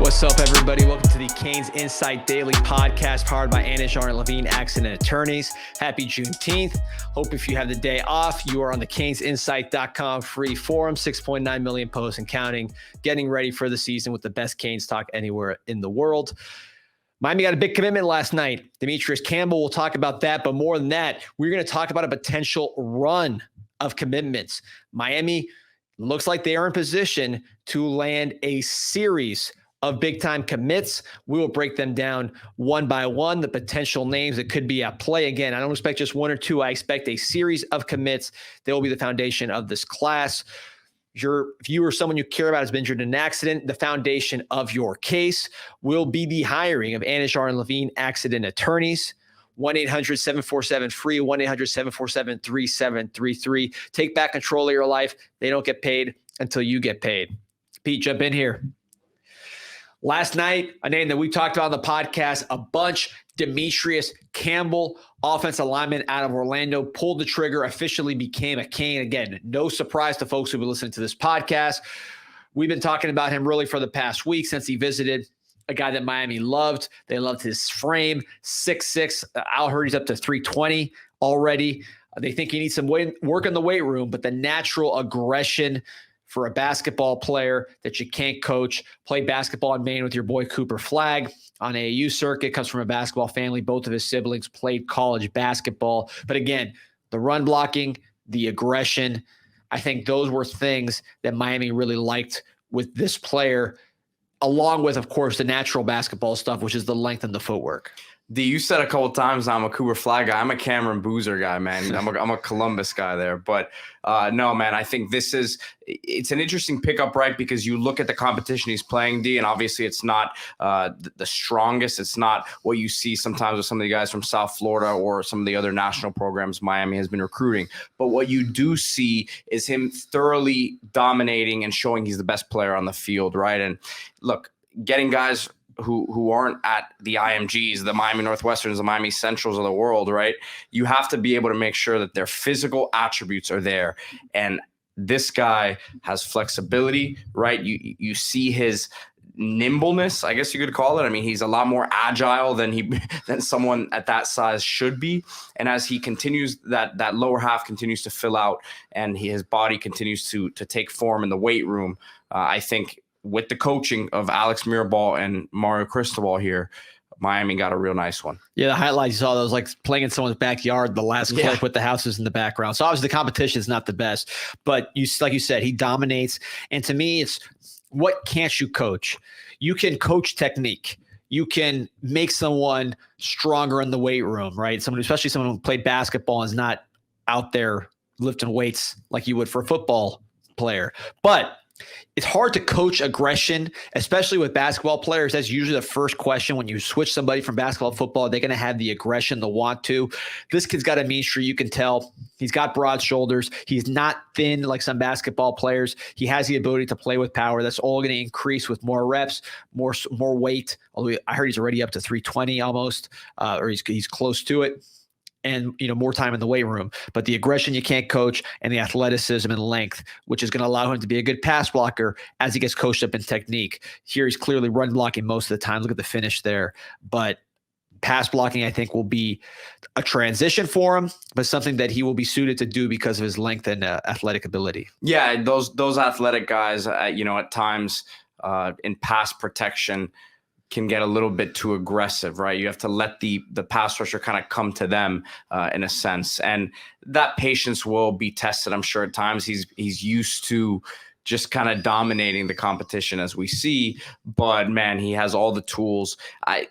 What's up, everybody? Welcome to the CanesInSight Daily Podcast, powered by Anish R. Levine Accident Attorneys. Happy Juneteenth. Hope if you have the day off, you are on the CanesInsight.com free forum, 6.9 million posts and counting, getting ready for the season with the best Canes talk anywhere in the world. Miami got a big commitment last night. Demetrius Campbell, we'll talk about that. But more than that, we're going to talk about a potential run of commitments. Miami looks like they are in position to land a series of big-time commits. We will break them down one by one, the potential names that could be at play. Again, I don't expect just one or two. I expect a series of commits that will be the foundation of this class. If you or someone you care about has been injured in an accident, the foundation of your case will be the hiring of Anish R. Levine Accident Attorneys. 1-800-747-FREE, 1-800-747-3733. Take back control of your life. They don't get paid until you get paid. Pete, jump in here. Last night, a name that we talked about on the podcast a bunch, Demetrius Campbell, offensive lineman out of Orlando, pulled the trigger, officially became a Cane. Again, no surprise to folks who've been listening to this podcast. We've been talking about him really for the past week since he visited, a guy that Miami loved. They loved his frame, 6'6". Al heard he's up to 320 already. They think he needs some work in the weight room, but the natural aggression for a basketball player that you can't coach. Played basketball in Maine with your boy Cooper Flagg on AAU circuit, comes from a basketball family. Both of his siblings played college basketball. But again, the run blocking, the aggression, I think those were things that Miami really liked with this player, along with, of course, the natural basketball stuff, which is the length and the footwork. You said a couple of times I'm a Cooper Flagg guy. I'm a Cameron Boozer guy, man. I'm a Columbus guy there. But no, man, I think it's an interesting pickup, right? Because you look at the competition he's playing, D, and obviously it's not the strongest. It's not what you see sometimes with some of the guys from South Florida or some of the other national programs Miami has been recruiting. But what you do see is him thoroughly dominating and showing he's the best player on the field, right? And look, getting guys who aren't at the IMGs, the Miami Northwesterns, the Miami Centrals of the world, right? You have to be able to make sure that their physical attributes are there. And this guy has flexibility, right? You see his nimbleness, I guess you could call it. I mean, he's a lot more agile than someone at that size should be. And as he continues, that lower half continues to fill out and his body continues to take form in the weight room, I think with the coaching of Alex Mirabal and Mario Cristobal here, Miami got a real nice one. Yeah, the highlights you saw, those like playing in someone's backyard, the last clip with the houses in the background. So obviously the competition is not the best, but like you said, he dominates. And to me, it's what can't you coach? You can coach technique. You can make someone stronger in the weight room, right? Especially someone who played basketball and is not out there lifting weights like you would for a football player. But it's hard to coach aggression, especially with basketball players. That's usually the first question when you switch somebody from basketball to football. They're going to have the aggression, the want to. This kid's got a mean streak. You can tell he's got broad shoulders. He's not thin like some basketball players. He has the ability to play with power. That's all going to increase with more reps, more weight. Although I heard he's already up to 320 almost, or he's close to it. And, more time in the weight room. But the aggression you can't coach and the athleticism and length, which is going to allow him to be a good pass blocker as he gets coached up in technique. Here he's clearly run blocking most of the time. Look at the finish there. But pass blocking, I think, will be a transition for him, but something that he will be suited to do because of his length and athletic ability. Yeah, those athletic guys, at times in pass protection, can get a little bit too aggressive, right? You have to let the pass rusher kind of come to them in a sense. And that patience will be tested, I'm sure, at times. He's used to just kind of dominating the competition as we see, but man, he has all the tools.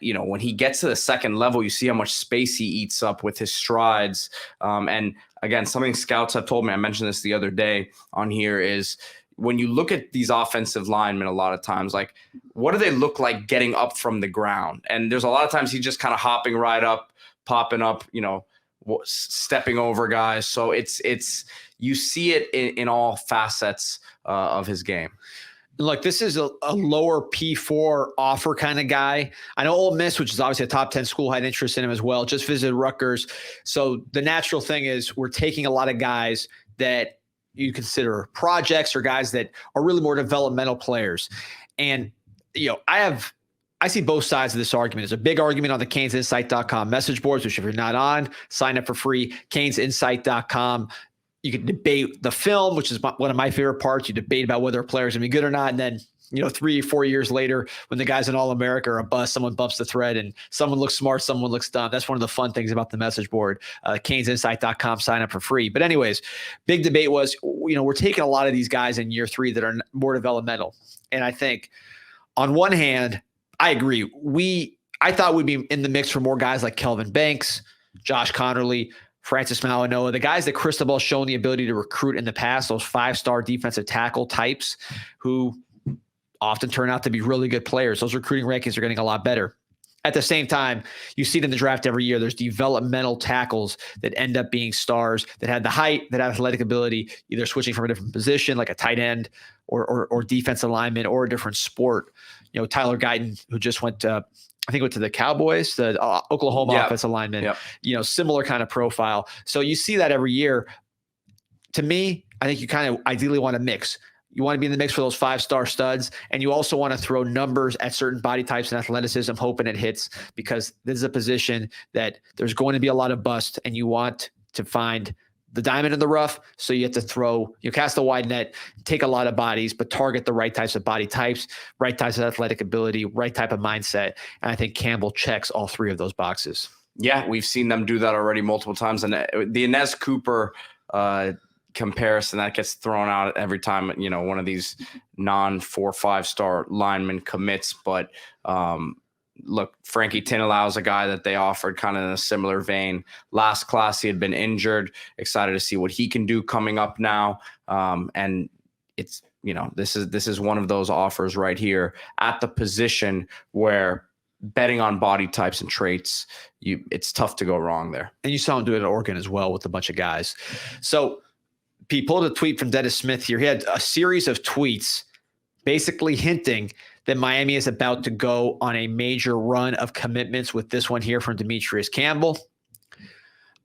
When he gets to the second level, you see how much space he eats up with his strides. And again, something scouts have told me, I mentioned this the other day on here, is when you look at these offensive linemen, a lot of times, like, what do they look like getting up from the ground? And there's a lot of times he's just kind of hopping right up, popping up, stepping over guys. So it's you see it in all facets of his game. Look, this is a lower P4 offer kind of guy. I know Ole Miss, which is obviously a top 10 school, had interest in him as well. Just visited Rutgers. So the natural thing is we're taking a lot of guys that you consider projects or guys that are really more developmental players. And I see both sides of this argument. There's a big argument on the CanesInsight.com message boards, which if you're not on, sign up for free, CanesInsight.com. You can debate the film, which is one of my favorite parts. You debate about whether a player is going to be good or not. And then, 3 or 4 years later, when the guy's an All-America or a bust, someone bumps the thread and someone looks smart, someone looks dumb. That's one of the fun things about the message board. CanesInsight.com, sign up for free. But anyways, big debate was, we're taking a lot of these guys in year 3 that are more developmental. And I think on one hand, I agree. I thought we'd be in the mix for more guys like Kelvin Banks, Josh Connerly, Francis Malinoa, the guys that Cristobal's shown the ability to recruit in the past, those 5-star defensive tackle types who often turn out to be really good players. Those recruiting rankings are getting a lot better. At the same time, you see it in the draft every year. There's developmental tackles that end up being stars that had the height, that have athletic ability, either switching from a different position like a tight end or defensive lineman or a different sport. Tyler Guyton, who just went to the Cowboys, the Oklahoma offensive lineman, similar kind of profile. So you see that every year. To me, I think you kind of ideally want to mix. You want to be in the mix for those 5-star studs, and you also want to throw numbers at certain body types and athleticism, hoping it hits, because this is a position that there's going to be a lot of bust, and you want to find the diamond in the rough. So you have to cast a wide net, take a lot of bodies, but target the right types of body types, right types of athletic ability, right type of mindset. And I think Campbell checks all 3 of those boxes. Yeah, we've seen them do that already multiple times. And the Inez Cooper comparison that gets thrown out every time, one of these non-4 5-star linemen commits. But look, Frankie Tinalau is a guy that they offered kind of in a similar vein. Last class, he had been injured. Excited to see what he can do coming up now. And it's, this is one of those offers right here at the position where betting on body types and traits, it's tough to go wrong there. And you saw him do it at Oregon as well with a bunch of guys. So he pulled a tweet from Dennis Smith here. He had a series of tweets basically hinting that Miami is about to go on a major run of commitments, with this one here from Demetrius Campbell.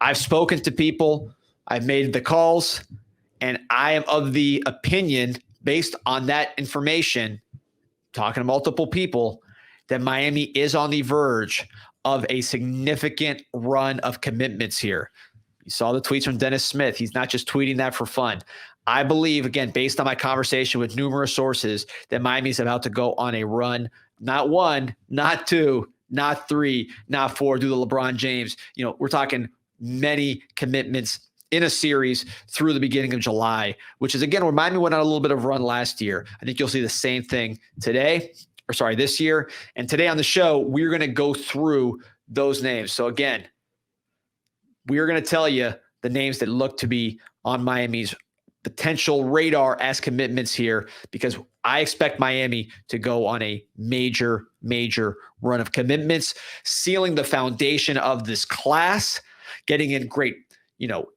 I've spoken to people, I've made the calls, and I am of the opinion, based on that information, talking to multiple people, that Miami is on the verge of a significant run of commitments here. You saw the tweets from Dennis Smith. He's not just tweeting that for fun. I believe, again, based on my conversation with numerous sources, that Miami's about to go on a run, not 1, not 2, not 3, not 4, do the LeBron James. We're talking many commitments in a series through the beginning of July, which is, again, where Miami went on a little bit of a run last year. I think you'll see the same thing this year. And today on the show, we're going to go through those names. So again, we're going to tell you the names that look to be on Miami's potential radar as commitments here, because I expect Miami to go on a major, major run of commitments, sealing the foundation of this class, getting in great,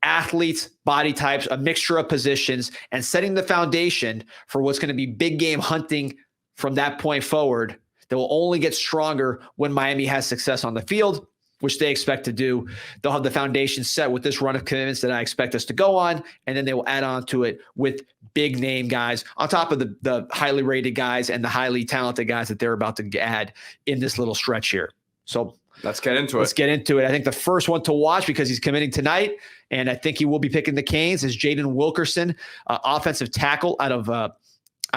athletes, body types, a mixture of positions, and setting the foundation for what's going to be big game hunting from that point forward that will only get stronger when Miami has success on the field, which they expect to do. They'll have the foundation set with this run of commitments that I expect us to go on, and then they will add on to it with big name guys on top of the highly rated guys and the highly talented guys that they're about to add in this little stretch here. So let's get into it. I think the first one to watch, because he's committing tonight, and I think he will be picking the Canes, is Jadden Wilkerson, offensive tackle out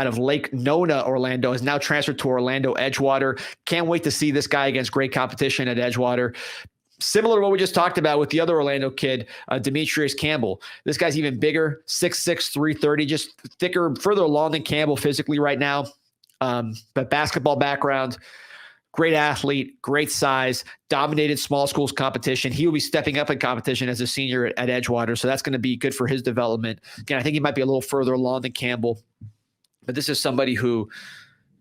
of Lake Nona, Orlando, is now transferred to Orlando Edgewater. Can't wait to see this guy against great competition at Edgewater. Similar to what we just talked about with the other Orlando kid, Demetrius Campbell. This guy's even bigger, 6'6", 330, just thicker, further along than Campbell physically right now. But basketball background, great athlete, great size, dominated small schools competition. He will be stepping up in competition as a senior at Edgewater, so that's going to be good for his development. Again, I think he might be a little further along than Campbell. But this is somebody who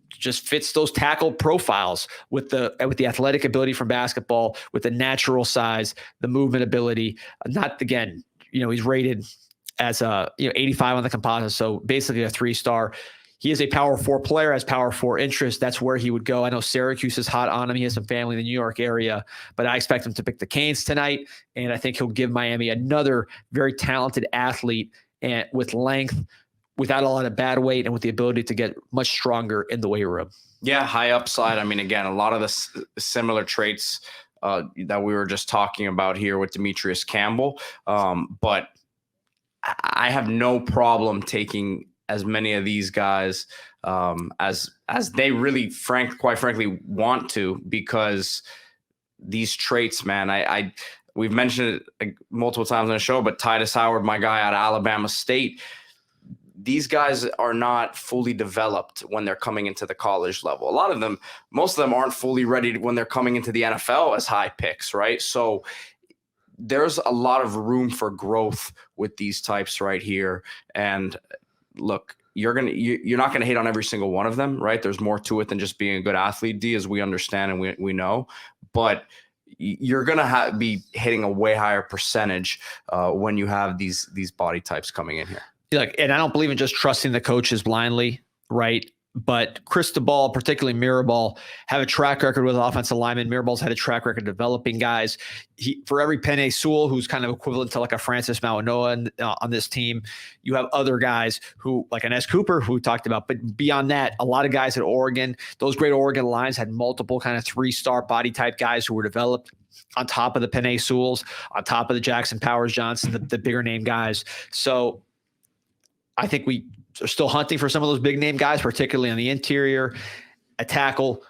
just fits those tackle profiles with the athletic ability from basketball, with the natural size, the movement ability. He's rated as 85 on the composite, so basically a 3-star. He is a power 4 player, has power 4 interest. That's where he would go. I know Syracuse is hot on him. He has some family in the New York area, but I expect him to pick the Canes tonight, and I think he'll give Miami another very talented athlete and with length, without a lot of bad weight, and with the ability to get much stronger in the weight room. Yeah, high upside. I mean, again, a lot of the similar traits that we were just talking about here with Demetrius Campbell. But I have no problem taking as many of these guys as they really, quite frankly, want to, because these traits, man, we've mentioned it multiple times on the show, but Titus Howard, my guy out of Alabama State, these guys are not fully developed when they're coming into the college level. Most of them aren't fully ready when they're coming into the NFL as high picks, right? So there's a lot of room for growth with these types right here. And look, you're not gonna hate on every single one of them, right? There's more to it than just being a good athlete, D, as we understand and we know. But you're gonna be hitting a way higher percentage when you have these body types coming in here. Like, and I don't believe in just trusting the coaches blindly, right? But Cristobal, particularly Mirabal, have a track record with offensive linemen. Mirabal's had a track record developing guys. For every Penei Sewell, who's kind of equivalent to like a Francis Mauanoa on this team, you have other guys who, like an S. Cooper, who we talked about. But beyond that, a lot of guys at Oregon, those great Oregon lines had multiple kind of 3-star body type guys who were developed on top of the Penei Sewells, on top of the Jackson Powers Johnson, the bigger name guys. So I think we are still hunting for some of those big name guys, particularly on the interior, a tackle.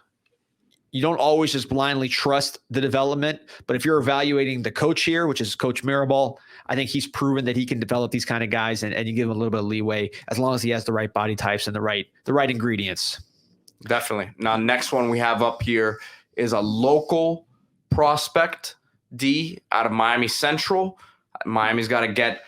You don't always just blindly trust the development, but if you're evaluating the coach here, which is Coach Mirabal, I think he's proven that he can develop these kind of guys, and you give him a little bit of leeway as long as he has the right body types and the right ingredients. Definitely. Now, next one we have up here is a local prospect, D, out of Miami Central. Miami's got to get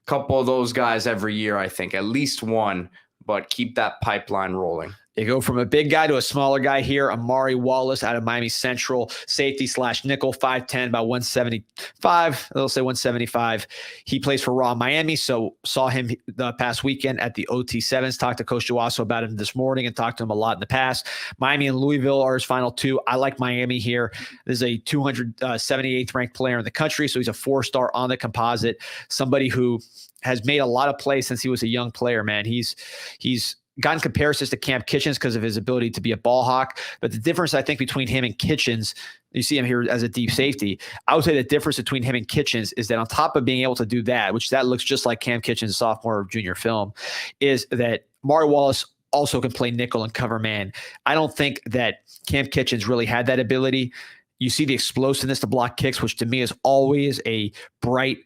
couple of those guys every year, I think, at least one, but keep that pipeline rolling. You go from a big guy to a smaller guy here. Amari Wallace out of Miami Central, safety / nickel, 5'10", about 175. They'll say 175. He plays for Raw Miami, so saw him the past weekend at the OT7s. Talked to Coach Duaso about him this morning and talked to him a lot in the past. Miami and Louisville are his final two. I like Miami here. This is a 278th ranked player in the country, so he's a 4-star on the composite. Somebody who has made a lot of plays since he was a young player, man. He's gotten comparisons to Cam Kitchens because of his ability to be a ball hawk. But the difference, I think, between him and Kitchens, you see him here as a deep safety. I would say the difference between him and Kitchens is that on top of being able to do that, which that looks just like Cam Kitchens' sophomore or junior film, is that Amari Wallace also can play nickel and cover man. I don't think that Cam Kitchens really had that ability. You see the explosiveness to block kicks, which to me is always a bright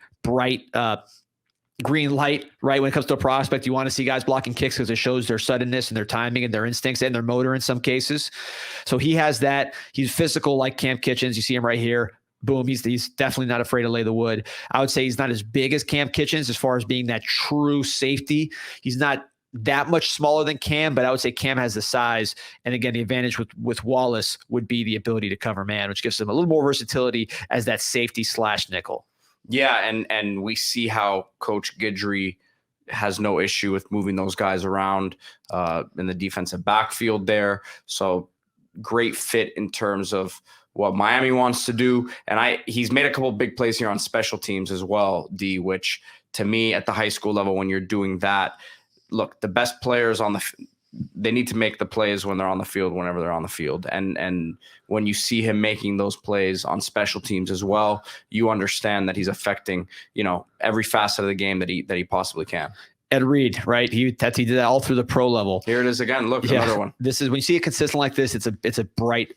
green light, right? When it comes to a prospect, you want to see guys blocking kicks because it shows their suddenness and their timing and their instincts and their motor in some cases. So he has that. He's physical like Cam Kitchens. You see him right here. Boom. He's definitely not afraid to lay the wood. I would say he's not as big as Cam Kitchens as far as being that true safety. He's not that much smaller than Cam, but I would say Cam has the size. And again, the advantage with Wallace would be the ability to cover man, which gives him a little more versatility as that safety / nickel. Yeah, and we see how Coach Guidry has no issue with moving those guys around in the defensive backfield there. So great fit in terms of what Miami wants to do. And he's made a couple of big plays here on special teams as well, D, which to me at the high school level, when you're doing that, look, the best players they need to make the plays when they're on the field, whenever they're on the field. And when you see him making those plays on special teams as well, you understand that he's affecting, every facet of the game that he possibly can. Ed Reed, right? He did that all through the pro level. Here it is again. Look, another one. This is when you see it consistent like this, it's a bright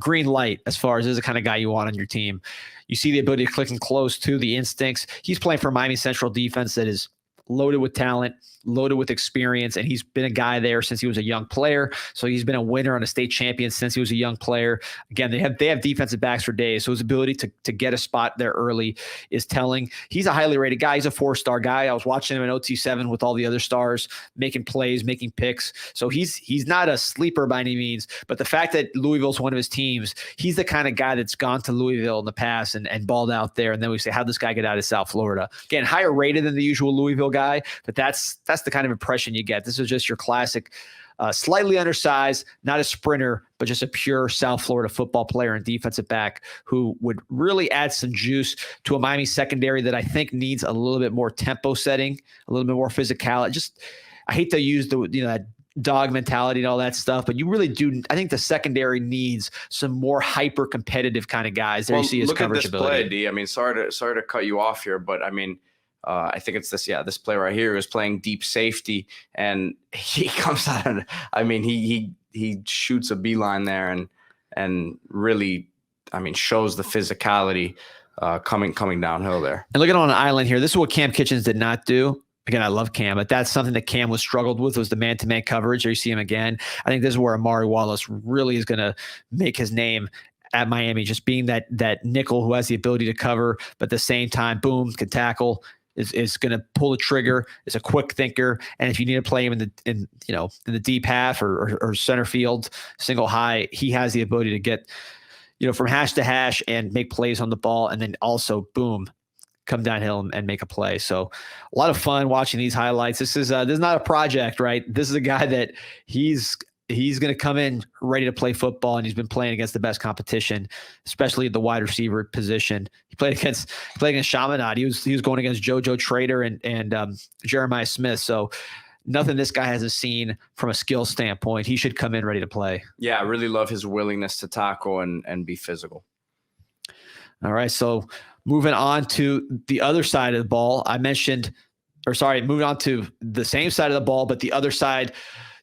green light as far as this is the kind of guy you want on your team. You see the ability to click and close to the instincts. He's playing for Miami Central defense that is loaded with talent, loaded with experience, and he's been a guy there since he was a young player. So he's been a winner and a state champion since he was a young player. Again, they have defensive backs for days, so his ability to get a spot there early is telling. He's a highly rated guy. He's a 4-star guy. I was watching him in OT7 with all the other stars, making plays, making picks. So he's not a sleeper by any means, but the fact that Louisville's one of his teams, he's the kind of guy that's gone to Louisville in the past and balled out there, and then we say, how'd this guy get out of South Florida? Again, higher rated than the usual Louisville guy, but that's the kind of impression you get. This is just your classic, slightly undersized, not a sprinter, but just a pure South Florida football player and defensive back who would really add some juice to a Miami secondary that I think needs a little bit more tempo setting, a little bit more physicality. I hate to use that dog mentality and all that stuff, but you really do. I think the secondary needs some more hyper competitive kind of guys. There you see his coverage ability. Play, D. I mean, sorry to cut you off here, but I mean, I think it's this play right here is playing deep safety, and he comes out and I mean, he shoots a beeline there and really, I mean, shows the physicality coming downhill there. And look at on an island here. This is what Cam Kitchens did not do. Again, I love Cam, but that's something that Cam was struggled with, was the man-to-man coverage. There you see him again. I think this is where Amari Wallace really is going to make his name at Miami, just being that nickel who has the ability to cover, but at the same time, boom, can tackle, is going to pull the trigger, is a quick thinker. And if you need to play him in the deep half or center field, single high, he has the ability to get, from hash to hash and make plays on the ball. And then also, boom, come downhill and make a play. So a lot of fun watching these highlights. This is not a project, right? This is a guy that he's going to come in ready to play football, and he's been playing against the best competition, especially at the wide receiver position. He played against Chaminade. He was going against JoJo Trader and Jeremiah Smith. So nothing this guy hasn't seen from a skill standpoint. He should come in ready to play. Yeah, I really love his willingness to tackle and be physical. All right, so moving on to the other side of the ball, moving on to the same side of the ball, but the other side,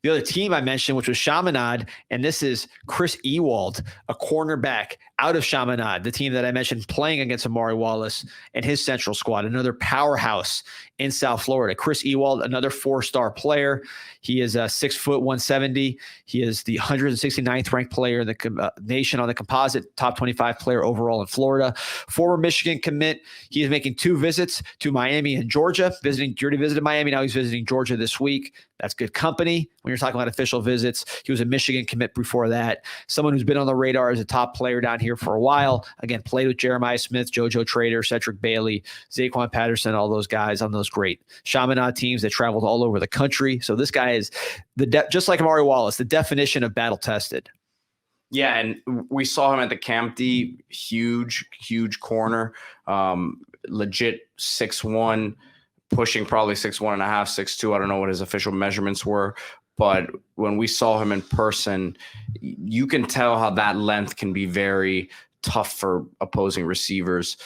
the other team I mentioned, which was Chaminade, and this is Chris Ewald, a cornerback out of Chaminade, the team that I mentioned playing against Amari Wallace and his central squad, another powerhouse in South Florida. Chris Ewald, another 4-star player. He is 6 foot 170. He is the 169th ranked player in the nation on the composite, top 25 player overall in Florida. Former Michigan commit. He is making 2 visits to Miami and Georgia. He already visited Miami. Now he's visiting Georgia this week. That's good company when you're talking about official visits. He was a Michigan commit before that. Someone who's been on the radar as a top player down here for a while. Again, played with Jeremiah Smith, JoJo Trader, Cedric Bailey, Zaquan Patterson, all those guys on those great Chaminade teams that traveled all over the country. So this guy is just like Amari Wallace, the definition of battle tested. Yeah, and we saw him at the Camp D, huge corner, legit 6'1", pushing probably 6'1.5", 6'2". I don't know what his official measurements were, but when we saw him in person, you can tell how that length can be very tough for opposing receivers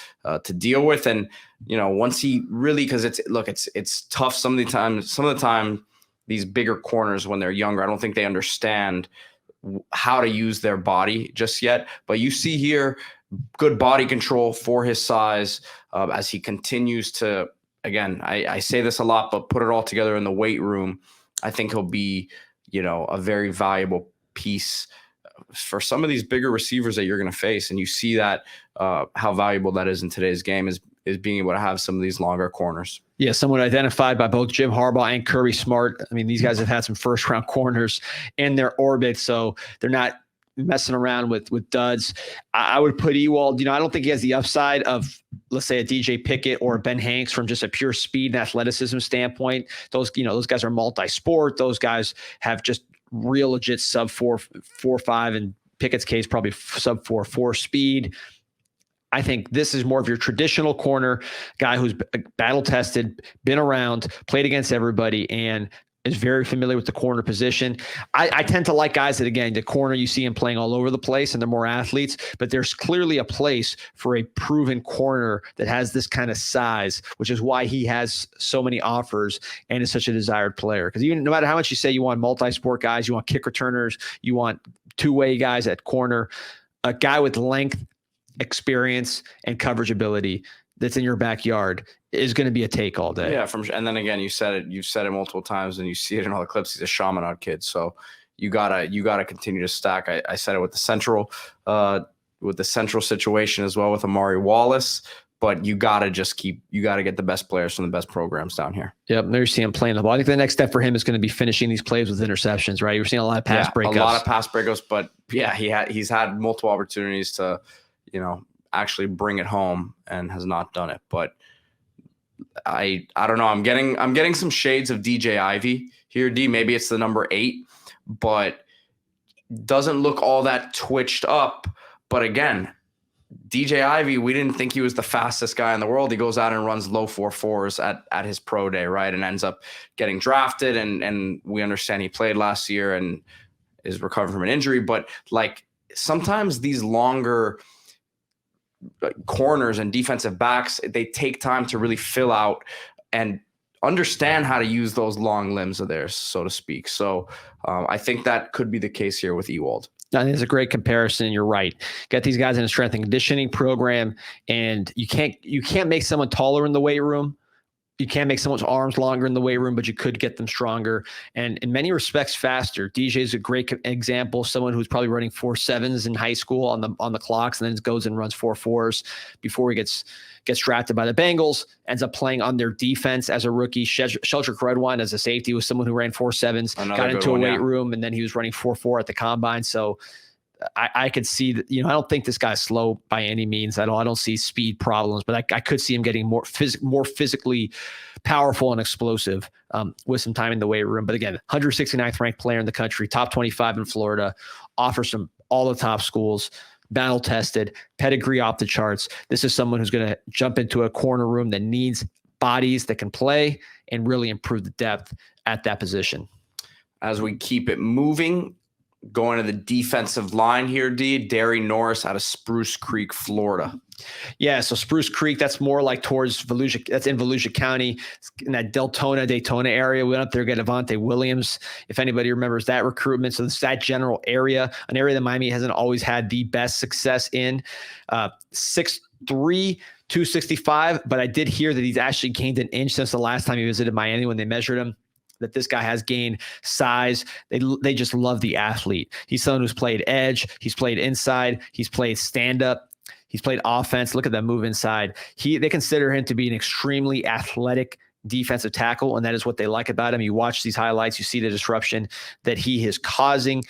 to deal with. And once he really, because it's tough some of the time these bigger corners when they're younger, I don't think they understand how to use their body just yet. But you see here, good body control for his size as he continues to. Again, I say this a lot, but put it all together in the weight room, I think he'll be, a very valuable piece for some of these bigger receivers that you're going to face. And you see that how valuable that is in today's game is being able to have some of these longer corners. Yeah, someone identified by both Jim Harbaugh and Kirby Smart. I mean, these guys have had some first-round corners in their orbit, so they're not messing around with duds. I would put Ewald, I don't think he has the upside of, let's say, a DJ Pickett or a Ben Hanks from just a pure speed and athleticism standpoint. Those guys are multi-sport. Those guys have just real legit sub 4.5, in Pickett's case, probably sub 4.4 speed. I think this is more of your traditional corner guy who's battle tested, been around, played against everybody, and is very familiar with the corner position. I tend to like guys that, again, the corner, you see him playing all over the place and they're more athletes, but there's clearly a place for a proven corner that has this kind of size, which is why he has so many offers and is such a desired player. Because even no matter how much you say you want multi-sport guys, you want kick returners, you want two-way guys at corner, a guy with length, experience, and coverage ability that's in your backyard is going to be a take all day. Yeah. And then again, you've said it multiple times and you see it in all the clips. He's a Chaminade kid. So you gotta continue to stack. I said it with the central situation as well with Amari Wallace, but you gotta get the best players from the best programs down here. Yep. There you see him playing the ball. I think the next step for him is going to be finishing these plays with interceptions, right? You're seeing a lot of pass breakups. A lot of pass breakups, but yeah, he's had multiple opportunities to, actually bring it home and has not done it. But I don't know. I'm getting some shades of DJ Ivy here, D. Maybe it's the number 8, but doesn't look all that twitched up. But again, DJ Ivey, we didn't think he was the fastest guy in the world. He goes out and runs low 4.4s at his pro day, right? And ends up getting drafted. And we understand he played last year and is recovering from an injury. But like sometimes these longer corners and defensive backs, they take time to really fill out and understand how to use those long limbs of theirs, so to speak. So I think that could be the case here with Ewald. I think it's a great comparison. You're right. Get these guys in a strength and conditioning program, and you can't make someone taller in the weight room. You can't make someone's arms longer in the weight room, but you could get them stronger and in many respects faster. DJ is a great example. Someone who's probably running 4.7s in high school on the clocks, and then goes and runs 4.4s before he gets drafted by the Bengals. Ends up playing on their defense as a rookie. Sheldrick Redwine as a safety was someone who ran 4.7s, got into a weight room, and then he was running 4.4 at the combine. So I could see that, I don't think this guy's slow by any means at all. I don't see speed problems, but I could see him getting more physically powerful and explosive with some time in the weight room. But again, 169th ranked player in the country, top 25 in Florida, offers from all the top schools, battle tested, pedigree off the charts. This is someone who's going to jump into a corner room that needs bodies that can play and really improve the depth at that position. As we keep it moving, going to the defensive line here, Derry Norris out of Spruce Creek, Florida. Yeah, so Spruce Creek, that's more like towards Volusia. That's in Volusia County, in that Daytona area. We went up there to get Avante Williams, if anybody remembers that recruitment. So it's that general area, an area that Miami hasn't always had the best success in. 6'3", 265, but I did hear that he's actually gained an inch since the last time he visited Miami when they measured him. That this guy has gained size. They just love the athlete. He's someone who's played edge. He's played inside. He's played stand-up. He's played offense. Look at that move inside. They consider him to be an extremely athletic defensive tackle, and that is what they like about him. You watch these highlights, you see the disruption that he is causing.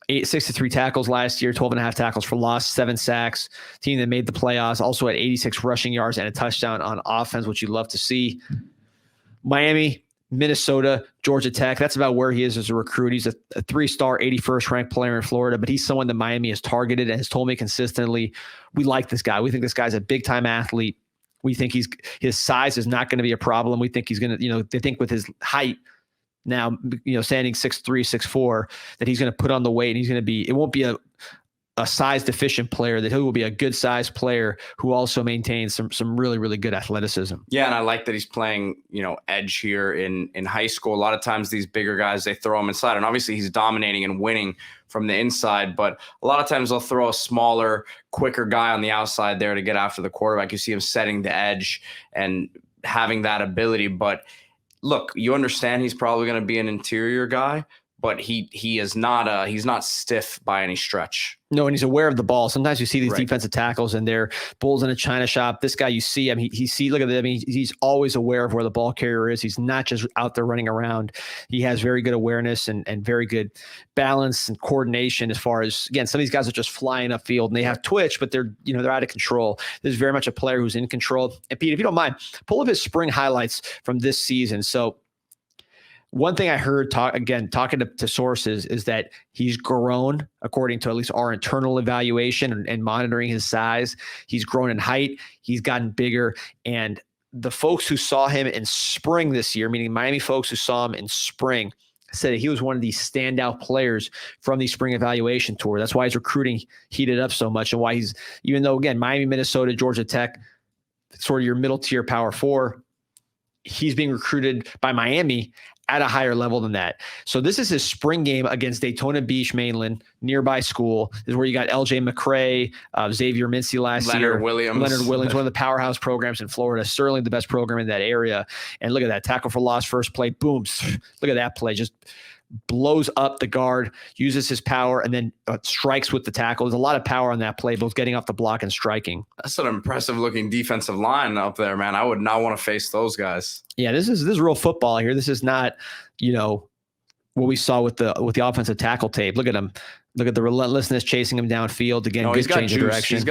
63 tackles last year, 12.5 tackles for loss, 7 sacks. Team that made the playoffs, also had 86 rushing yards and a touchdown on offense, which you love to see. Miami, Minnesota, Georgia Tech. That's about where he is as a recruit. He's a 3-star, 81st ranked player in Florida, but he's someone that Miami has targeted and has told me consistently, we like this guy. We think this guy's a big time athlete. We think his size is not going to be a problem. We think he's going to, they think with his height now, standing 6'3", 6'4", that he's going to put on the weight, and he's going to be, it won't be a size deficient player, that he will be a good size player who also maintains some really, really good athleticism. Yeah. And I like that he's playing, edge here in high school. A lot of times these bigger guys, they throw him inside, and obviously he's dominating and winning from the inside, but a lot of times they'll throw a smaller, quicker guy on the outside there to get after the quarterback. You see him setting the edge and having that ability. But look, you understand he's probably going to be an interior guy, but he is not he's not stiff by any stretch. No, and he's aware of the ball. Sometimes you see these defensive tackles and they're bulls in a china shop. This guy, you see him, look at him. He's always aware of where the ball carrier is. He's not just out there running around. He has very good awareness and very good balance and coordination as far as, again, some of these guys are just flying upfield and they have twitch, but they're out of control. This is very much a player who's in control. And Pete, if you don't mind, pull up his spring highlights from this season. So one thing I heard talking to sources is that he's grown, according to at least our internal evaluation and monitoring his size. He's grown in height. He's gotten bigger. And the folks who saw him in spring this year, meaning Miami folks who saw him in spring, said that he was one of the standout players from the spring evaluation tour. That's why his recruiting heated up so much, and why he's, even though, again, Miami, Minnesota, Georgia Tech, sort of your middle tier Power 4, he's being recruited by Miami at a higher level than that. So this is his spring game against Daytona Beach, Mainland, nearby school. This is where you got LJ McCray, Xavier Mincy last year. Leonard Williams, one of the powerhouse programs in Florida, certainly the best program in that area. And look at that, tackle for loss, first play, boom. Look at that play, just blows up the guard, uses his power, and then strikes with the tackle. There's a lot of power on that play, both getting off the block and striking. That's an impressive looking defensive line up there, man. I would not want to face those guys. Yeah, this is real football here. This is not, what we saw with the offensive tackle tape. Look at him. Look at the relentlessness chasing him downfield. Again, good change of direction. He's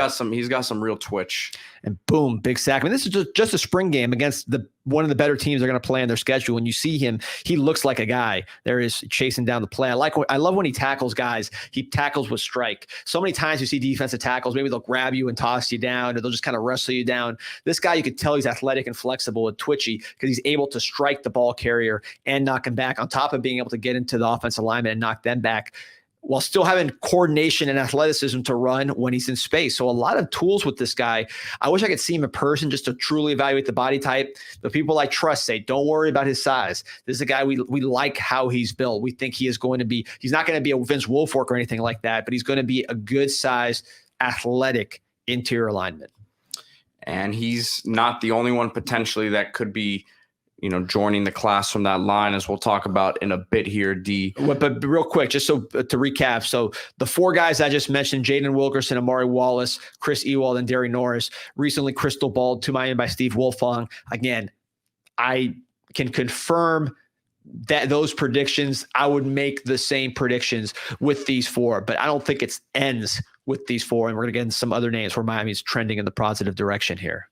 got some real twitch. And boom, big sack. I mean, this is just a spring game against one of the better teams they're going to play on their schedule. When you see him, he looks like a guy. There is chasing down the play. I love when he tackles guys. He tackles with strike. So many times you see defensive tackles, maybe they'll grab you and toss you down, or they'll just kind of wrestle you down. This guy, you could tell he's athletic and flexible and twitchy because he's able to strike the ball carrier and knock him back, on top of being able to get into the offensive lineman and knock them back, while still having coordination and athleticism to run when he's in space. So a lot of tools with this guy. I wish I could see him in person just to truly evaluate the body type. The people I trust say, don't worry about his size. This is a guy we like how he's built. We think he is going to be, he's not going to be a Vince Wilfork or anything like that, but he's going to be a good size, athletic interior lineman. And he's not the only one potentially that could be, joining the class from that line, as we'll talk about in a bit here, D. But real quick, just so to recap. So the four guys I just mentioned, Jadden Wilkerson, Amari Wallace, Chris Ewald, and Derry Norris, recently crystal balled to Miami by Steve Wilfong. Again, I can confirm that those predictions, I would make the same predictions with these four, but I don't think it ends with these four. And we're going to get into some other names where Miami's trending in the positive direction here.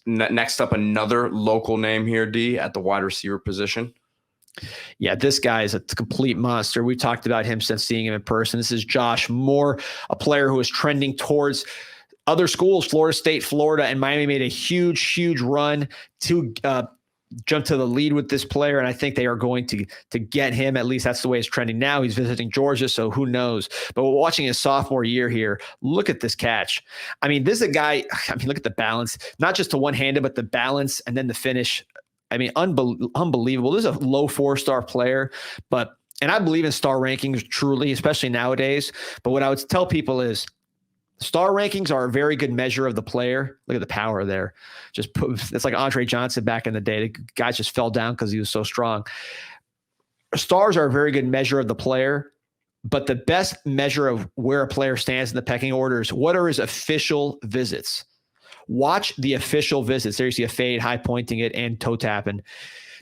Next up, another local name here, D, at the wide receiver position. Yeah, this guy is a complete monster. We talked about him since seeing him in person. This is Josh Moore, a player who is trending towards other schools, Florida State, Florida, and Miami made a huge run to jump to the lead with this player, and I think they are going to get him. At least that's the way it's trending now. He's visiting Georgia, so who knows? But we're watching his sophomore year here. Look at this catch. I mean, this is a guy, look at the balance, not just to one-handed, but the balance and then the finish. I mean, unbelievable. This is a low 4-star player, and I believe in star rankings truly, especially nowadays. But what I would tell people is, star rankings are a very good measure of the player. Look at the power there. It's like Andre Johnson back in the day. The guy just fell down because he was so strong. Stars are a very good measure of the player, but the best measure of where a player stands in the pecking order is what are his official visits. Watch the official visits. There you see a fade, high pointing it, and toe tapping,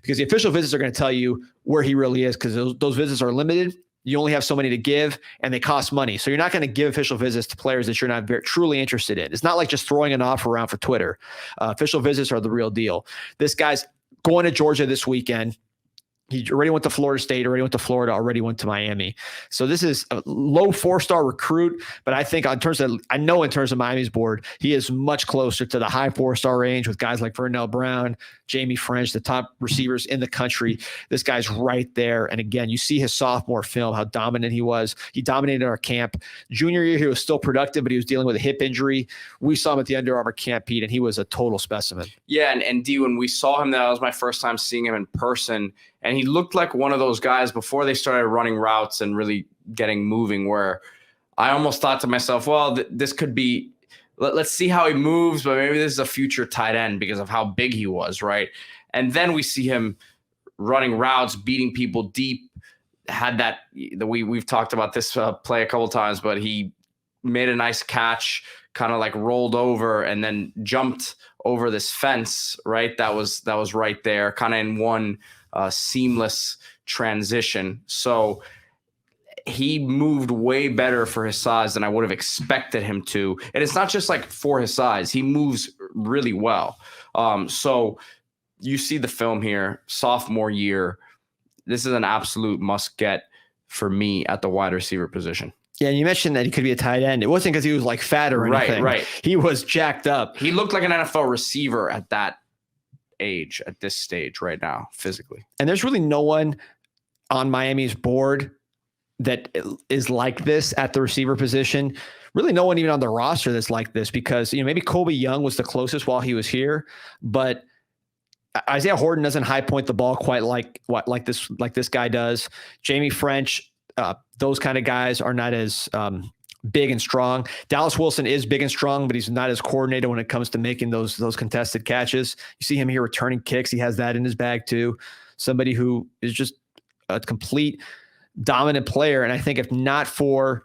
because the official visits are going to tell you where he really is, because those visits are limited. You only have so many to give, and they cost money. So you're not going to give official visits to players that you're not truly interested in. It's not like just throwing an offer around for Twitter. Official visits are the real deal. This guy's going to Georgia this weekend. He already went to Florida State, already went to Florida, already went to Miami. So this is a low 4-star recruit, but I think in terms of Miami's board, he is much closer to the high 4-star range with guys like Vernell Brown, Jamie French, the top receivers in the country. This guy's right there. And again, you see his sophomore film, how dominant he was. He dominated our camp. Junior year, he was still productive, but he was dealing with a hip injury. We saw him at the Under Armour camp, Pete, and he was a total specimen. Yeah, and D, when we saw him, that was my first time seeing him in person. And he looked like one of those guys before they started running routes and really getting moving, where I almost thought to myself, well, this could be, let's see how he moves, but maybe this is a future tight end because of how big he was, right? And then we see him running routes, beating people deep. Had that, we've talked about this play a couple times, but he made a nice catch, kind of like rolled over and then jumped over this fence, right? That was right there, kind of in one seamless transition. So he moved way better for his size than I would have expected him to. And it's not just like for his size. He moves really well. So you see the film here, sophomore year. This is an absolute must get for me at the wide receiver position. Yeah, and you mentioned that he could be a tight end. It wasn't because he was like fat or anything. Right. He was jacked up. He looked like an NFL receiver at that age, at this stage right now, physically. And there's really no one on Miami's board that is like this at the receiver position. Really no one even on the roster that's like this, because maybe Colby Young was the closest while he was here, but Isaiah Horton doesn't high point the ball quite like this guy does. Jamie French, those kind of guys are not as big and strong. Dallas Wilson is big and strong, but he's not as coordinated when it comes to making those contested catches. You see him here returning kicks. He has that in his bag too. Somebody who is just a complete dominant player. And I think if not for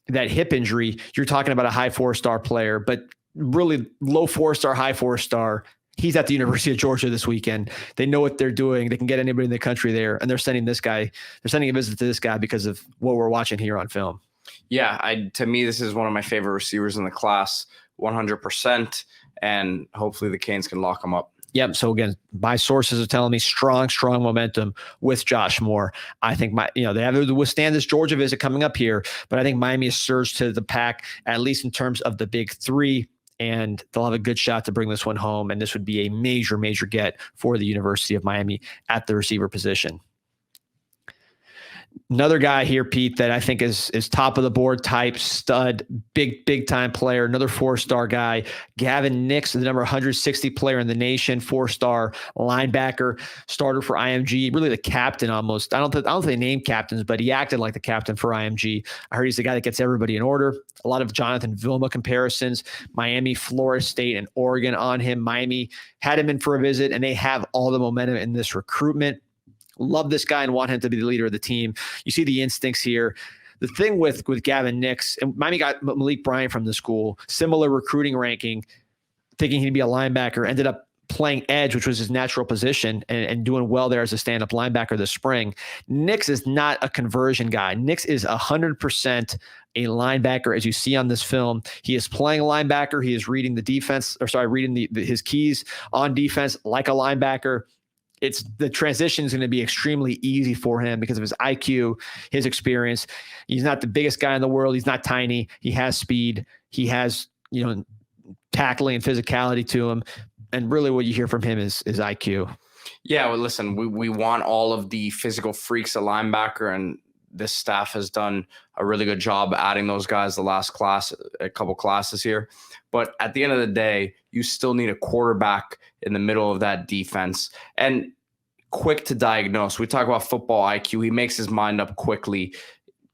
that hip injury, you're talking about a high 4-star player, but really low 4-star, high 4-star He's at the University of Georgia this weekend. They know what they're doing. They can get anybody in the country there, and they're sending a visit to this guy because of what we're watching here on film. Yeah, to me, this is one of my favorite receivers in the class, 100%, and hopefully the Canes can lock him up. Yep. So again, my sources are telling me strong momentum with Josh Moore. I think they have to withstand this Georgia visit coming up here, but I think Miami has surged to the pack, at least in terms of the big three, and they'll have a good shot to bring this one home. And this would be a major get for the University of Miami at the receiver position. Another guy here, Pete, that I think is top of the board type, stud, big time player, another 4-star guy, Gavin Nicks, the number 160 player in the nation, 4-star linebacker, starter for IMG, really the captain almost. I don't think they named captains, but he acted like the captain for IMG. I heard he's the guy that gets everybody in order. A lot of Jonathan Vilma comparisons, Miami, Florida State, and Oregon on him. Miami had him in for a visit, and they have all the momentum in this recruitment. Love this guy and want him to be the leader of the team. You see the instincts here. The thing with Gavin Nicks, and Miami got Malik Bryant from the school, similar recruiting ranking, thinking he'd be a linebacker, ended up playing edge, which was his natural position, and doing well there as a stand-up linebacker this spring. Nicks is not a conversion guy. Nicks is 100% a linebacker, as you see on this film. He is playing a linebacker. He is reading his keys on defense like a linebacker. The transition is going to be extremely easy for him because of his IQ, his experience. He's not the biggest guy in the world. He's not tiny. He has speed. He has, tackling and physicality to him. And really what you hear from him is IQ. Yeah, well, listen, we want all of the physical freaks at linebacker, and this staff has done a really good job adding those guys the last class, a couple classes here. But at the end of the day, you still need a quarterback in the middle of that defense and quick to diagnose. We talk about football IQ. He makes his mind up quickly.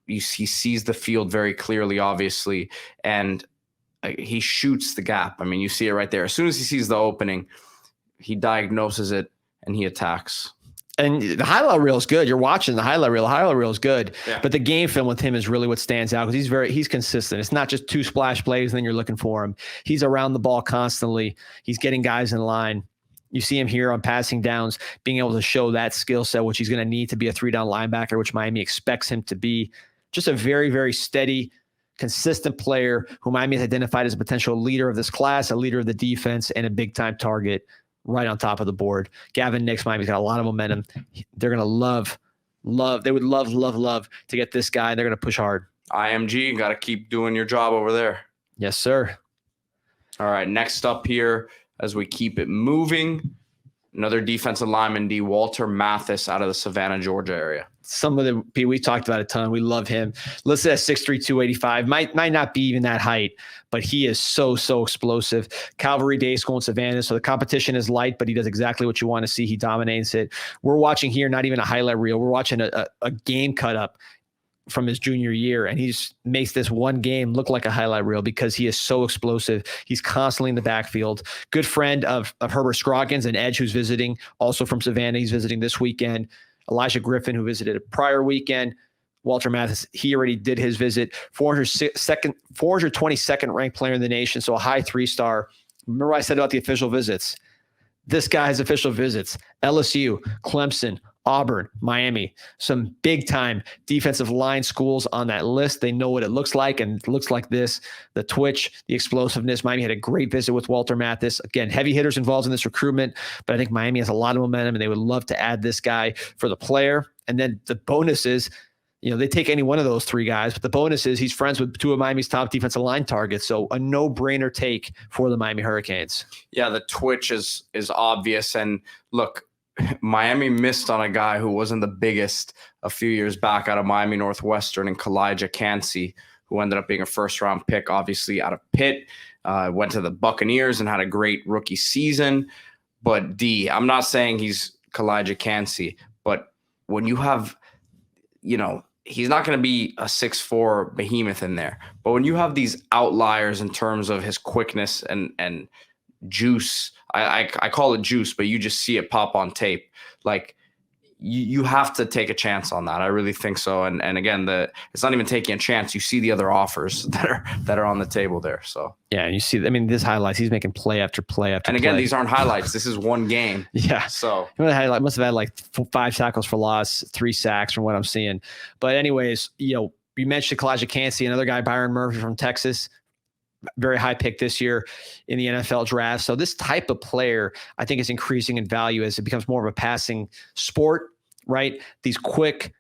He sees the field very clearly, obviously, and he shoots the gap. I mean, you see it right there. As soon as he sees the opening, he diagnoses it and he attacks. And the highlight reel is good. You're watching the highlight reel. The highlight reel is good. Yeah. But the game film with him is really what stands out because he's consistent. It's not just 2 splash plays and then you're looking for him. He's around the ball constantly. He's getting guys in line. You see him here on passing downs, being able to show that skill set, which he's going to need to be a 3-down linebacker, which Miami expects him to be. Just a very, very steady, consistent player who Miami has identified as a potential leader of this class, a leader of the defense, and a big-time target right on top of the board. Gavin Nicks, Miami's got a lot of momentum. They're going to love. They would love to get this guy, and they're going to push hard. IMG, got to keep doing your job over there. Yes, sir. All right, next up here, as we keep it moving, another defensive lineman, Walter Mattis out of the Savannah, Georgia area. Some of the we talked about a ton. We love him. Listed at 6'3", 285. Might not be even that height, but he is so explosive. Calvary Day School in Savannah, so the competition is light, but he does exactly what you want to see. He dominates it. We're watching here, not even a highlight reel. We're watching a game cut up from his junior year, and he just makes this one game look like a highlight reel because he is so explosive. He's constantly in the backfield. Good friend of Herbert Scroggins, an edge who's visiting, also from Savannah. He's visiting this weekend. Elijah Griffin, who visited a prior weekend. Walter Mattis, he already did his visit. 422nd ranked player in the nation, so a high 3-star. Remember what I said about the official visits? This guy has official visits. LSU, Clemson, Auburn, Miami, some big-time defensive line schools on that list. They know what it looks like, and it looks like this. The twitch, the explosiveness. Miami had a great visit with Walter Mattis. Again, heavy hitters involved in this recruitment, but I think Miami has a lot of momentum, and they would love to add this guy for the player. And then the bonus is, they take any one of those 3 guys, but the bonus is he's friends with 2 of Miami's top defensive line targets. So a no-brainer take for the Miami Hurricanes. Yeah, the twitch is obvious. And look, Miami missed on a guy who wasn't the biggest a few years back out of Miami Northwestern, and Kalijah Cansey, who ended up being a first-round pick, obviously out of Pitt, went to the Buccaneers and had a great rookie season. But I'm not saying he's Kalijah Cansey, but when you have, he's not going to be a 6'4" behemoth in there. But when you have these outliers in terms of his quickness and juice, I call it juice, but you just see it pop on tape. Like, you have to take a chance on that. I really think so. And again, it's not even taking a chance. You see the other offers that are on the table there. So yeah, and you see, I mean, this highlights, he's making play after play after and again, play. these aren't highlights. This is one game. Yeah. So he must have had like 5 tackles for loss, 3 sacks from what I'm seeing. But anyways, you mentioned Kalijah Cansey, another guy, Byron Murphy from Texas. Very high pick this year in the NFL draft. So this type of player, I think, is increasing in value as it becomes more of a passing sport, right? These quick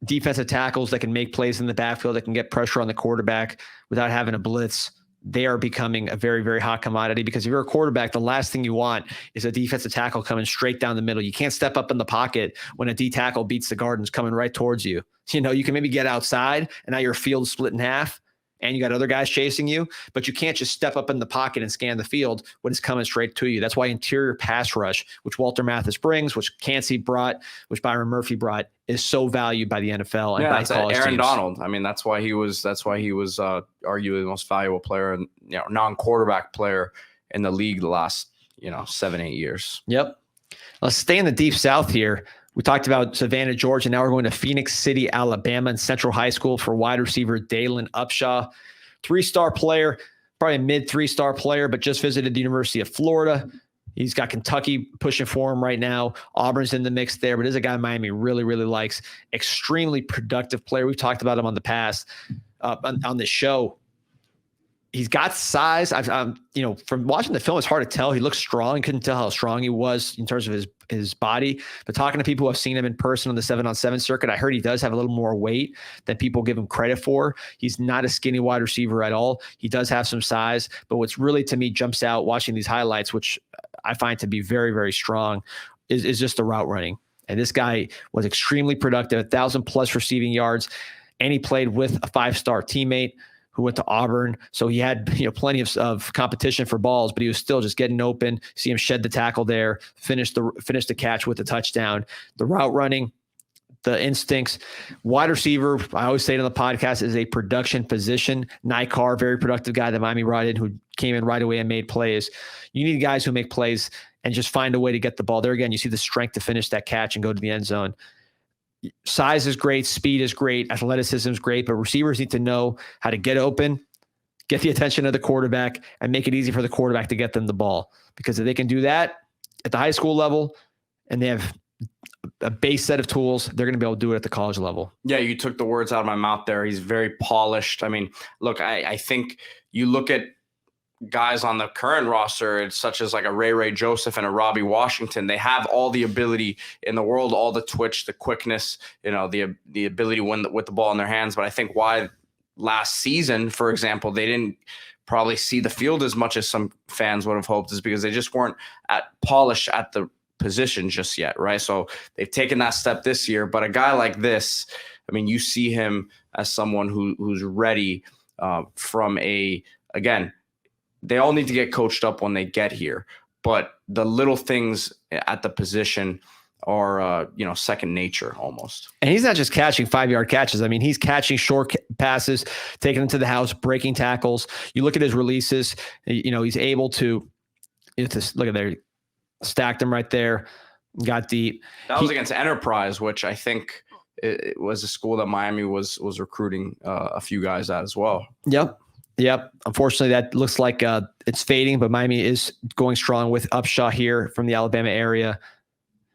defensive tackles that can make plays in the backfield, that can get pressure on the quarterback without having a blitz. They are becoming a very, very hot commodity, because if you're a quarterback, the last thing you want is a defensive tackle coming straight down the middle. You can't step up in the pocket when a D tackle beats the guard and is coming right towards you. You can maybe get outside and now your field's split in half and you got other guys chasing you, but you can't just step up in the pocket and scan the field when it's coming straight to you. That's why interior pass rush, which Walter Mattis brings, which Cansey brought, which Byron Murphy brought, is so valued by the NFL and by college Aaron teams. Donald. I mean, that's why he was arguably the most valuable player and non-quarterback player in the league the last 7-8 years. Yep. Let's stay in the deep South here. We talked about Savannah, Georgia. Now we're going to Phoenix City, Alabama, and Central High School for wide receiver Dalen Upshaw. 3-star player, probably a mid 3-star player, but just visited the University of Florida. He's got Kentucky pushing for him right now. Auburn's in the mix there, but is a guy Miami really, really likes. Extremely productive player. We've talked about him on the past on this show. He's got size. From watching the film, it's hard to tell. He looks strong. Couldn't tell how strong he was in terms of his body. But talking to people who have seen him in person on the 7-on-7 circuit, I heard he does have a little more weight than people give him credit for. He's not a skinny wide receiver at all. He does have some size. But what's really, to me, jumps out watching these highlights, which I find to be very, very strong, is just the route running. And this guy was extremely productive, 1,000+ receiving yards, and he played with a 5-star teammate who went to Auburn. So he had plenty of competition for balls, but he was still just getting open. See him shed the tackle there, finish the catch with the touchdown. The route running, the instincts. Wide receiver, I always say it on the podcast, is a production position. Nikar, very productive guy that Miami brought in, who came in right away and made plays. You need guys who make plays and just find a way to get the ball. There again, you see the strength to finish that catch and go to the end zone. Size is great, speed is great, athleticism is great, but receivers need to know how to get open, get the attention of the quarterback, and make it easy for the quarterback to get them the ball. Because if they can do that at the high school level and they have a base set of tools, they're going to be able to do it at the college level. Yeah, you took the words out of my mouth there. He's very polished. I mean, look, I think you look at guys on the current roster, it's such as like a Ray Joseph and a Robbie Washington. They have all the ability in the world, all the twitch, the quickness, the ability to win with the ball in their hands. But I think why last season, for example, they didn't probably see the field as much as some fans would have hoped, is because they just weren't polished at the position just yet, right? So they've taken that step this year. But a guy like this, I mean, you see him as someone who's ready again, they all need to get coached up when they get here, but the little things at the position are, second nature almost. And he's not just catching 5-yard catches. I mean, he's catching short passes, taking them to the house, breaking tackles. You look at his releases, he's able to look at there, stacked them right there, got deep. That was against Enterprise, which I think it was a school that Miami was recruiting a few guys at as well. Yep. Unfortunately, that looks like it's fading, but Miami is going strong with Upshaw here from the Alabama area.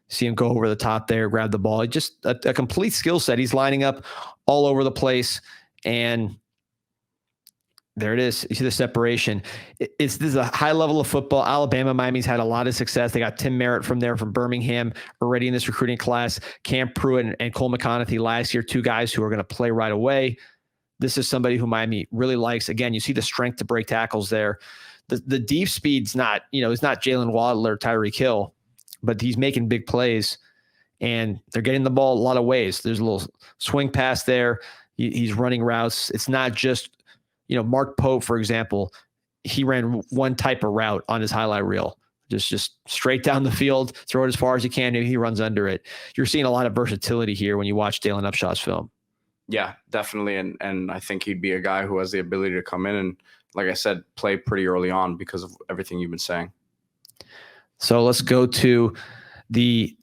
See him go over the top there, grab the ball. Just a complete skill set. He's lining up all over the place, and there it is. You see the separation. This is a high level of football. Alabama, Miami's had a lot of success. They got Tim Merritt from Birmingham already in this recruiting class. Cam Pruitt and Cole McConaughey last year, 2 guys who are going to play right away. This is somebody who Miami really likes. Again, you see the strength to break tackles there. The deep speed's not, it's not Jalen Waddle or Tyreek Hill, but he's making big plays, and they're getting the ball a lot of ways. There's a little swing pass there. He's running routes. It's not just, Mark Pope, for example, he ran one type of route on his highlight reel. Just straight down the field, throw it as far as you can, and he runs under it. You're seeing a lot of versatility here when you watch Dalen Upshaw's film. Yeah, definitely. And I think he'd be a guy who has the ability to come in and, like I said, play pretty early on because of everything you've been saying. So let's go to the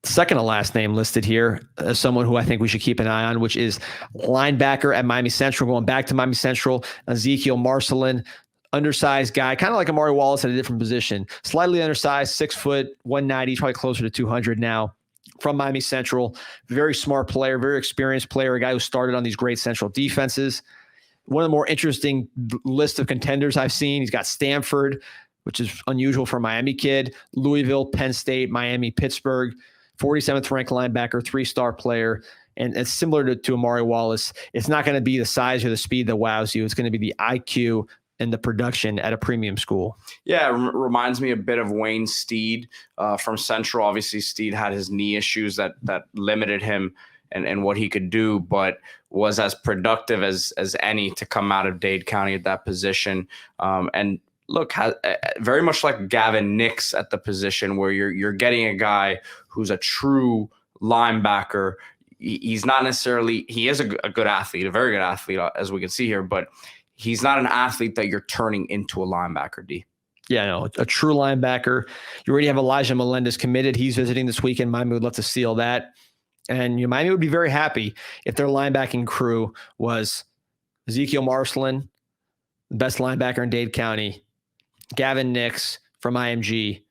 second to last name listed here as someone who I think we should keep an eye on, which is linebacker at Miami Central, going back to Miami Central, Ezekiel Marcelin, undersized guy, kind of like Amari Wallace at a different position, slightly undersized, 6 foot, 190, probably closer to 200 now, from Miami Central. Very smart player, very experienced player, a guy who started on these great Central defenses. One of the more interesting list of contenders I've seen. He's got Stanford, which is unusual for a Miami kid, Louisville, Penn State, Miami, Pittsburgh, 47th ranked linebacker, 3-star player. And it's similar to Amari Wallace. It's not going to be the size or the speed that wows you. It's going to be the IQ and the production at a premium school. Yeah, it reminds me a bit of Wayne Steed from Central. Obviously, Steed had his knee issues that limited him and what he could do, but was as productive as any to come out of Dade County at that position. And look, very much like Gavin Nicks at the position where you're getting a guy who's a true linebacker. He's not necessarily, he is a good athlete, a very good athlete, as we can see here, but he's not an athlete that you're turning into a linebacker, D. Yeah, no, a true linebacker. You already have Elijah Melendez committed. He's visiting this weekend. Miami would love to seal that. And Miami would be very happy if their linebacking crew was Ezekiel Marcelin, the best linebacker in Dade County, Gavin Nicks from IMG,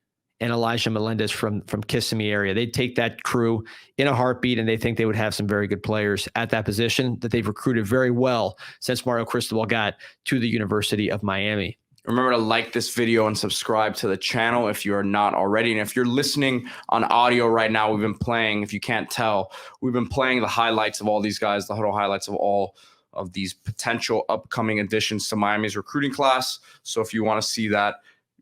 and Elijah Melendez from Kissimmee area. They'd take that crew in a heartbeat, and they think they would have some very good players at that position that they've recruited very well since Mario Cristobal got to the University of Miami. Remember to like this video and subscribe to the channel if you are not already. And if you're listening on audio right now, we've been playing, if you can't tell, we've been playing the highlights of all these guys, the huddle highlights of all of these potential upcoming additions to Miami's recruiting class. So if you want to see that,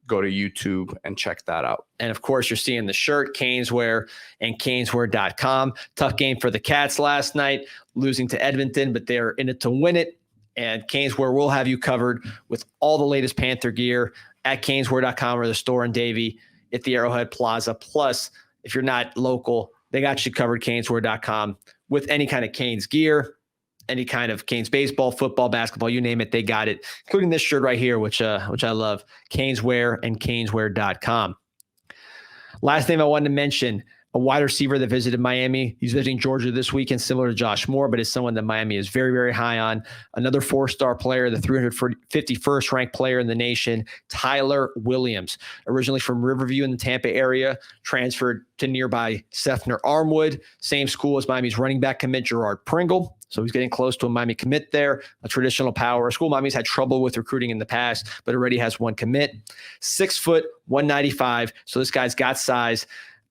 go to YouTube and check that out. And of course, you're seeing the shirt, Caneswear and caneswear.com. Tough game for the Cats last night, losing to Edmonton, but they're in it to win it. And Caneswear will have you covered with all the latest Panther gear at caneswear.com or the store in Davie at the Arrowhead Plaza. Plus, if you're not local, they got you covered, caneswear.com, with any kind of Canes gear, any kind of Canes baseball, football, basketball, you name it, they got it, including this shirt right here, which I love, Caneswear and caneswear.com. Last name I wanted to mention, a wide receiver that visited Miami. He's visiting Georgia this weekend, similar to Josh Moore, but is someone that Miami is very, very high on. Another 4-star player, the 351st ranked player in the nation, Tyler Williams, originally from Riverview in the Tampa area, transferred to nearby Sethner Armwood, same school as Miami's running back commit Gerard Pringle. So he's getting close to a Miami commit there, a traditional power. A school Miami's had trouble with recruiting in the past, but already has one commit. 6 foot, 195. So this guy's got size.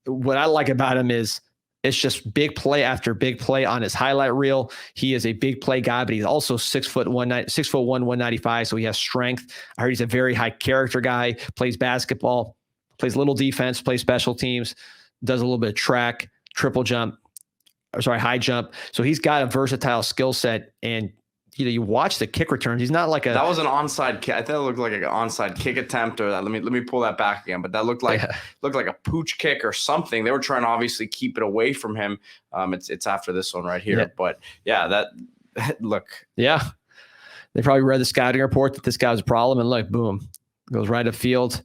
What I like about him is it's just big play after big play on his highlight reel. He is a big play guy, but he's also 6'1", 195. So he has strength. I heard he's a very high character guy, plays basketball, plays little defense, plays special teams, does a little bit of track, high jump. So he's got a versatile skill set, and you watch the kick returns. He's not like that was an onside kick. I think it looked like an onside kick attempt, or that. Let me pull that back again. But that looked like a pooch kick or something. They were trying to obviously keep it away from him. It's after this one right here. Yeah. But yeah, look. Yeah, they probably read the scouting report that this guy was a problem, and look, boom, goes right upfield.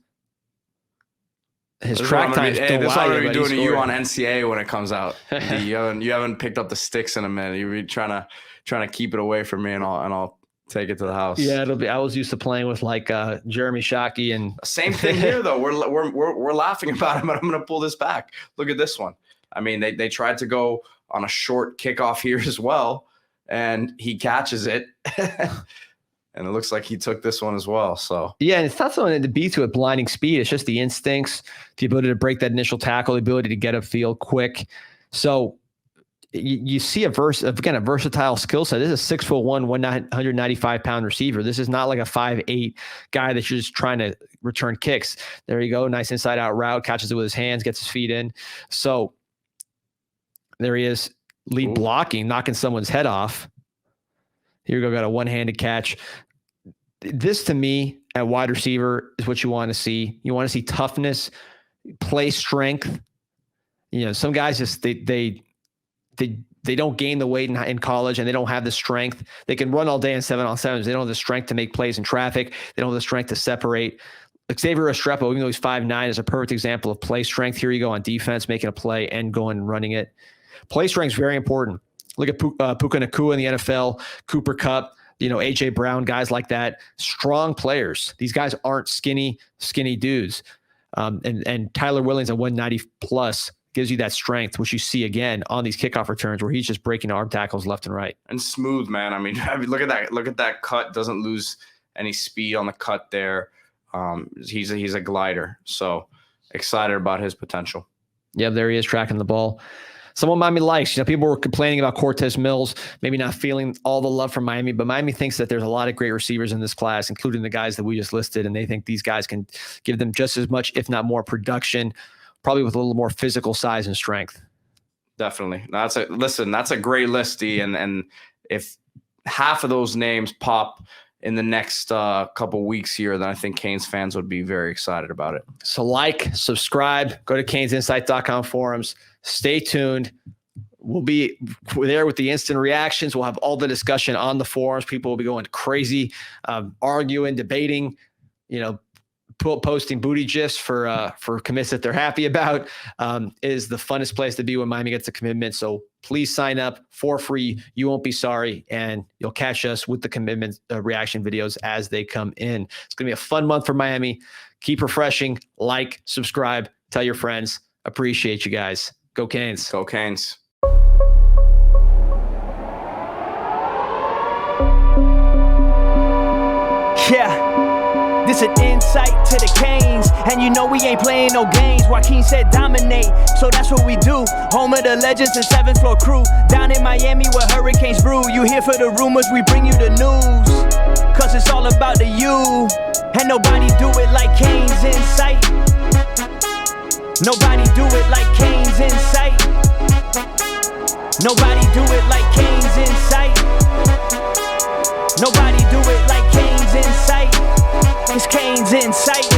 His track time. This is what I'm gonna be doing to you on NCAA when it comes out. you haven't picked up the sticks in a minute. You're trying to keep it away from me, and I'll take it to the house. Yeah, it'll be. I was used to playing with like Jeremy Shockey, and same thing here though. We're laughing about him, but I'm gonna pull this back. Look at this one. I mean, they tried to go on a short kickoff here as well, and he catches it. And it looks like he took this one as well. So yeah, and it's not something to be to at blinding speed. It's just the instincts, the ability to break that initial tackle, the ability to get upfield quick. So you see a versatile skill set. This is a 6'1", 195-pound receiver. This is not like a 5'8" guy that's just trying to return kicks. There you go, nice inside out route, catches it with his hands, gets his feet in. So there he is, lead blocking, knocking someone's head off. Here we go, got a one-handed catch. This, to me, at wide receiver is what you want to see. You want to see toughness, play strength. Some guys just they don't gain the weight in college, and they don't have the strength. They can run all day in 7-on-7s. They don't have the strength to make plays in traffic. They don't have the strength to separate. Xavier Restrepo, even though he's 5'9", is a perfect example of play strength. Here you go on defense, making a play and going and running it. Play strength is very important. Look at Puka Nacua in the NFL, Cooper Kupp, A.J. Brown, guys like that. Strong players. These guys aren't skinny dudes. And Tyler Williams at 190 plus gives you that strength, which you see again on these kickoff returns where he's just breaking arm tackles left and right. And smooth, man. I mean, look at that. Look at that cut. Doesn't lose any speed on the cut there. He's a glider. So excited about his potential. Yeah, there he is tracking the ball. Someone Miami likes. People were complaining about Cortez Mills, maybe not feeling all the love from Miami, but Miami thinks that there's a lot of great receivers in this class, including the guys that we just listed, and they think these guys can give them just as much, if not more, production, probably with a little more physical size and strength. Definitely. That's a great list, D, and if half of those names pop in the next couple weeks here, then I think Canes fans would be very excited about it. So subscribe, go to CanesInsight.com forums. Stay tuned. We'll be there with the instant reactions. We'll have all the discussion on the forums. People will be going crazy, arguing, debating, posting booty gifs for commits that they're happy about. Is the funnest place to be when Miami gets a commitment. So please sign up for free. You won't be sorry, and you'll catch us with the commitment reaction videos as they come in. It's going to be a fun month for Miami. Keep refreshing. Subscribe, tell your friends. Appreciate you guys. Go Canes. Go Canes. Yeah, this an insight to the Canes, and we ain't playing no games. Joaquin said dominate, so that's what we do. Home of the legends and 7th floor crew, down in Miami where hurricanes brew. You here for the rumors, we bring you the news, cause it's all about the you, and nobody do it like CanesInSight. Nobody do it like CanesInSight. Nobody do it like CanesInSight. Nobody do it like CanesInSight. It's CanesInSight.